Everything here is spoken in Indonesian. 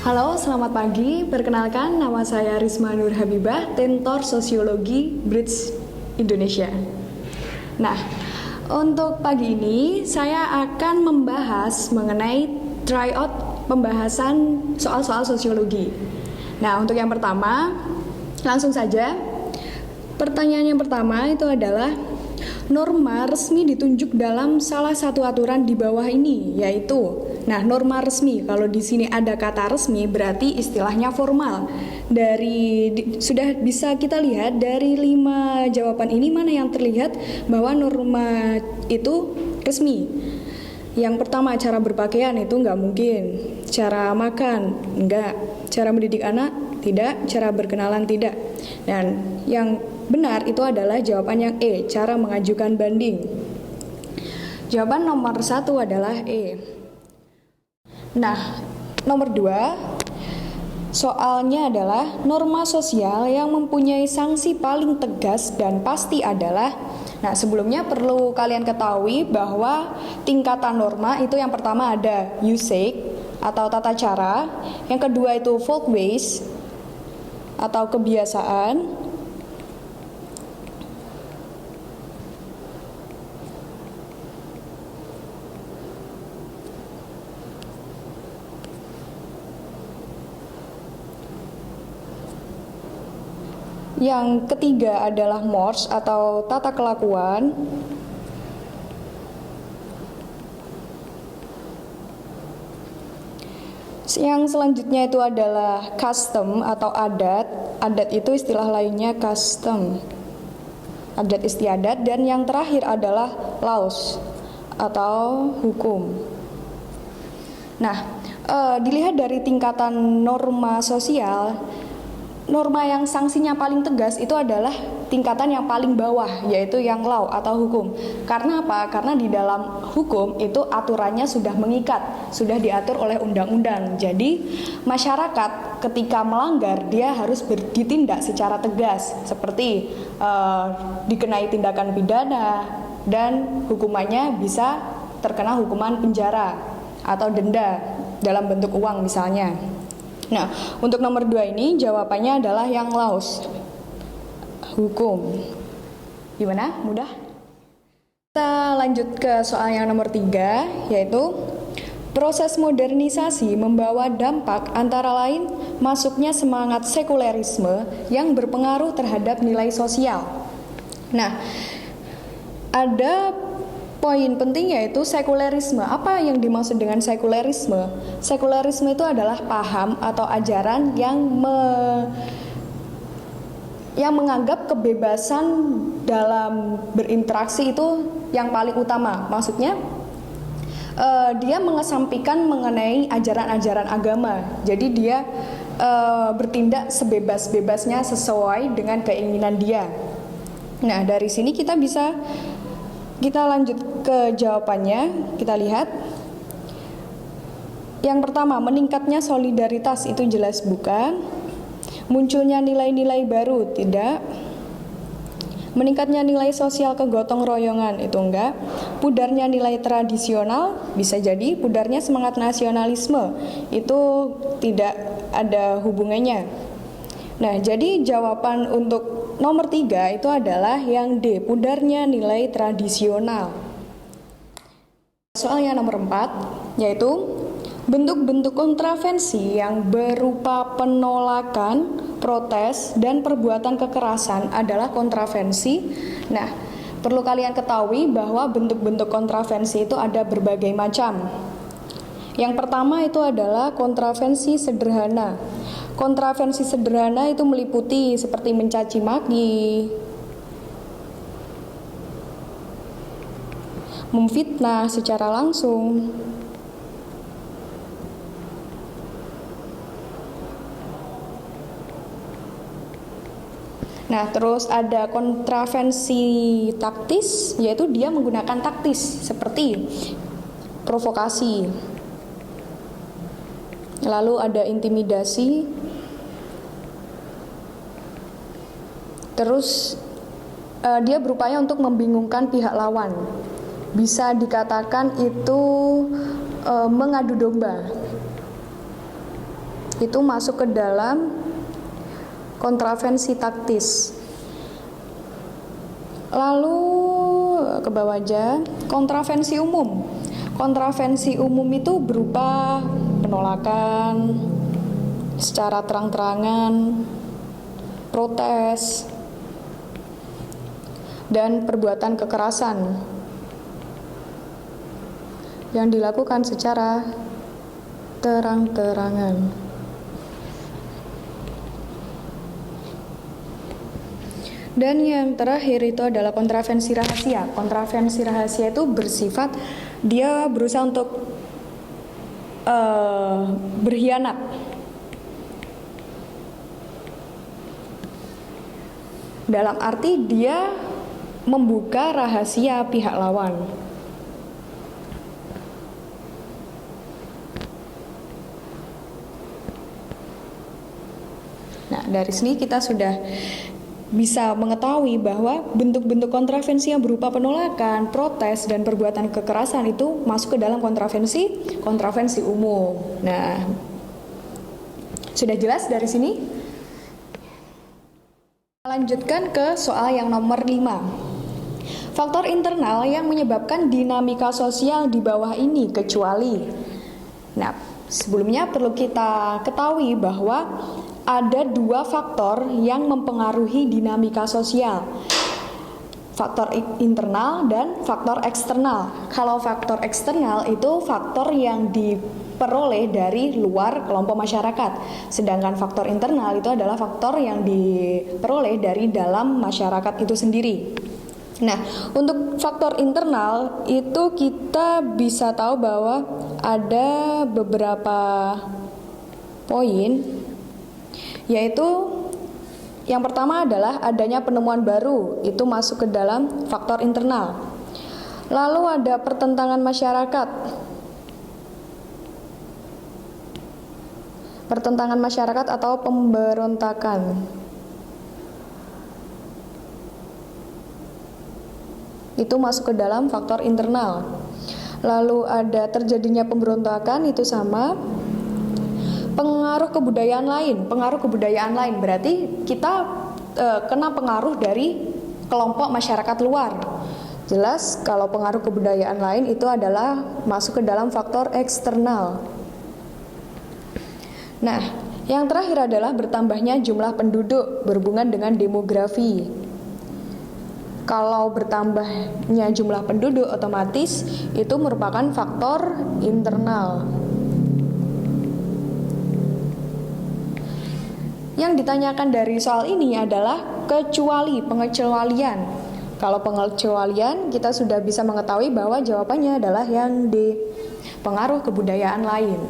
Halo, selamat pagi. Perkenalkan, nama saya Risma Nur Habibah, Tentor Sosiologi Bridge Indonesia. Nah, untuk pagi ini saya akan membahas mengenai tryout pembahasan soal-soal sosiologi. Nah, untuk yang pertama, langsung saja. Pertanyaan yang pertama itu adalah norma resmi ditunjuk dalam salah satu aturan di bawah ini, yaitu norma resmi. Kalau di sini ada kata resmi, berarti istilahnya formal. Sudah bisa kita lihat dari 5 jawaban ini mana yang terlihat bahwa norma itu resmi. Yang pertama, cara berpakaian itu nggak mungkin. Cara makan, enggak. Cara mendidik anak, tidak. Cara berkenalan, tidak. Dan yang benar itu adalah jawaban yang E, cara mengajukan banding. Jawaban nomor 1 adalah E. Nah, nomor 2, soalnya adalah norma sosial yang mempunyai sanksi paling tegas dan pasti adalah. Nah, sebelumnya perlu kalian ketahui bahwa tingkatan norma itu yang pertama ada usage atau tata cara, yang kedua itu folkways atau kebiasaan, yang ketiga adalah mores atau tata kelakuan, yang selanjutnya itu adalah custom atau adat. Adat itu istilah lainnya custom, adat istiadat. Dan yang terakhir adalah laws atau hukum. Nah, dilihat dari tingkatan norma sosial, norma yang sanksinya paling tegas itu adalah tingkatan yang paling bawah, yaitu yang law atau hukum. Karena apa? Karena di dalam hukum itu aturannya sudah mengikat, sudah diatur oleh undang-undang. Jadi masyarakat ketika melanggar dia harus ditindak secara tegas, seperti dikenai tindakan pidana dan hukumannya bisa terkena hukuman penjara atau denda dalam bentuk uang misalnya. Nah, untuk nomor 2 ini jawabannya adalah yang laws, hukum. Gimana? Mudah? Kita lanjut ke soal yang nomor 3, yaitu proses modernisasi membawa dampak antara lain masuknya semangat sekulerisme yang berpengaruh terhadap nilai sosial. Nah, ada poin penting yaitu sekulerisme. Apa yang dimaksud dengan sekulerisme? Sekulerisme itu adalah paham atau ajaran yang menganggap kebebasan dalam berinteraksi itu yang paling utama. Maksudnya dia mengesampingkan mengenai ajaran-ajaran agama. Jadi dia bertindak sebebas-bebasnya sesuai dengan keinginan dia. Nah, dari sini kita lanjut ke jawabannya. Kita lihat. Yang pertama, meningkatnya solidaritas itu jelas bukan. Munculnya nilai-nilai baru tidak. Meningkatnya nilai sosial kegotong royongan itu enggak. Pudarnya nilai tradisional bisa jadi. Pudarnya semangat nasionalisme itu tidak ada hubungannya. Nah, jadi jawaban untuk nomor 3 itu adalah yang D, pudarnya nilai tradisional. Soal yang nomor 4, yaitu bentuk-bentuk kontravensi yang berupa penolakan, protes, dan perbuatan kekerasan adalah kontravensi. Nah, perlu kalian ketahui bahwa bentuk-bentuk kontravensi itu ada berbagai macam. Yang pertama itu adalah kontravensi sederhana. Kontravensi sederhana itu meliputi seperti mencaci maki, memfitnah secara langsung, nah, terus ada kontravensi taktis, yaitu dia menggunakan taktis seperti provokasi. Lalu ada intimidasi. Terus dia berupaya untuk membingungkan pihak lawan. Bisa dikatakan itu mengadu domba. Itu masuk ke dalam kontravensi taktis. Lalu ke bawah aja, kontravensi umum. Kontravensi umum itu berupa penolakan secara terang-terangan, protes, dan perbuatan kekerasan yang dilakukan secara terang-terangan. Dan yang terakhir itu adalah kontravensi rahasia. Kontravensi rahasia itu bersifat dia berusaha untuk berkhianat. Dalam arti dia membuka rahasia pihak lawan. Nah, dari sini kita sudah bisa mengetahui bahwa bentuk-bentuk kontravensi yang berupa penolakan, protes, dan perbuatan kekerasan itu masuk ke dalam kontravensi umum. Nah, sudah jelas dari sini? Lanjutkan ke soal yang nomor 5. Faktor internal yang menyebabkan dinamika sosial di bawah ini kecuali. Nah, sebelumnya perlu kita ketahui bahwa ada 2 faktor yang mempengaruhi dinamika sosial. Faktor internal dan faktor eksternal. Kalau faktor eksternal itu faktor yang diperoleh dari luar kelompok masyarakat. Sedangkan faktor internal itu adalah faktor yang diperoleh dari dalam masyarakat itu sendiri. Nah, untuk faktor internal itu kita bisa tahu bahwa ada beberapa poin, yaitu yang pertama adalah adanya penemuan baru, itu masuk ke dalam faktor internal. Lalu ada pertentangan masyarakat. Pertentangan masyarakat atau pemberontakan. Itu masuk ke dalam faktor internal. Lalu ada terjadinya pemberontakan, itu sama. Pengaruh kebudayaan lain berarti kita kena pengaruh dari kelompok masyarakat luar. Jelas kalau pengaruh kebudayaan lain itu adalah masuk ke dalam faktor eksternal. Nah, yang terakhir adalah bertambahnya jumlah penduduk berhubungan dengan demografi. Kalau bertambahnya jumlah penduduk otomatis itu merupakan faktor internal. Yang ditanyakan dari soal ini adalah pengecualian. Kalau pengecualian kita sudah bisa mengetahui bahwa jawabannya adalah yang D, pengaruh kebudayaan lain.